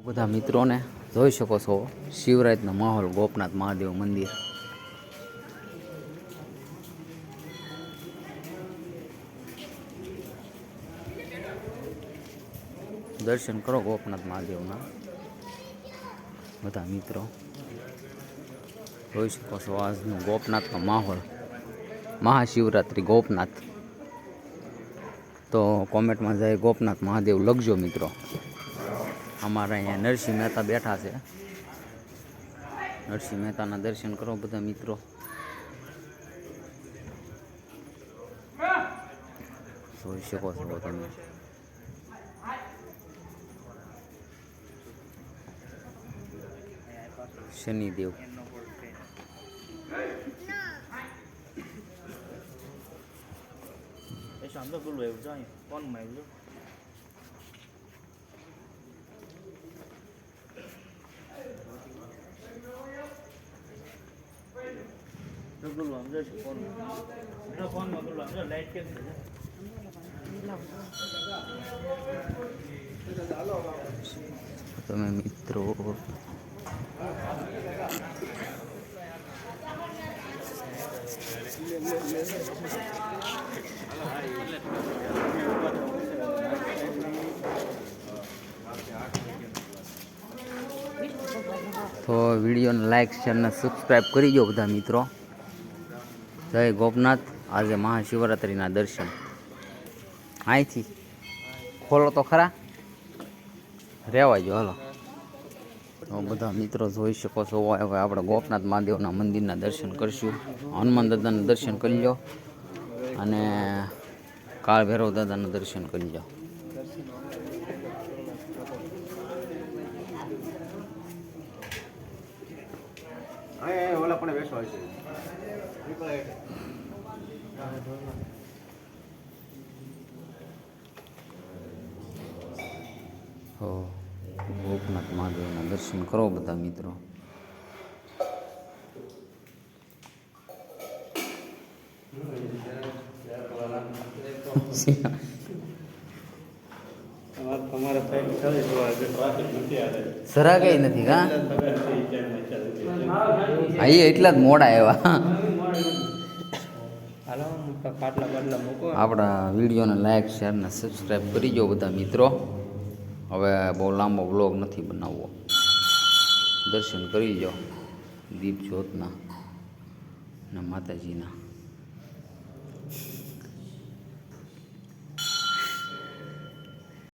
બધા મિત્રોને જોઈ શકો છો શિવરાત્રિનો માહોલ ગોપનાથ મહાદેવ મંદિર. દર્શન કરો ગોપનાથ મહાદેવના. બધા મિત્રો જોઈ શકો છો આજનો ગોપનાથનો માહોલ. મહાશિવરાત્રિ ગોપનાથ. તો કોમેન્ટમાં જાય ગોપનાથ મહાદેવ લખજો મિત્રો. અમારા અહીંયા નરસિંહ મહેતા બેઠા છે. નરસિંહ મહેતાના દર્શન કરો બધા મિત્રો. જોઈ શકો છો તમે. શનિદેવ. તમે મિત્રો તો વિડીયોને લાઈક શેર અને સબસ્ક્રાઈબ કરી દો બધા મિત્રો. જય ગોપનાથ. આજે મહાશિવરાત્રિના દર્શન અહીંથી ખોલો તો ખરા, રહેવા જો હાલો. તો બધા મિત્રો જોઈ શકો છો હવે આપણે ગોપનાથ મહાદેવના મંદિરના દર્શન કરીશું. હનુમાન દાદાના દર્શન કરી લો અને કાળ ભૈરવ દાદાના દર્શન કરી લો. ગોપનાથ મહાદેવના દર્શન કરો બધા મિત્રો. સરા કઈ નથી હા એટલા જ મોડા આવ્યા. આપણા વિડીયોને લાઈક શેર ને સબસ્ક્રાઈબ કરી દો બધા મિત્રો. હવે બહુ લાંબો વ્લોગ નથી બનાવવો. દર્શન કરી જાઓ દીપ જ્યોતના ને માતાજીના.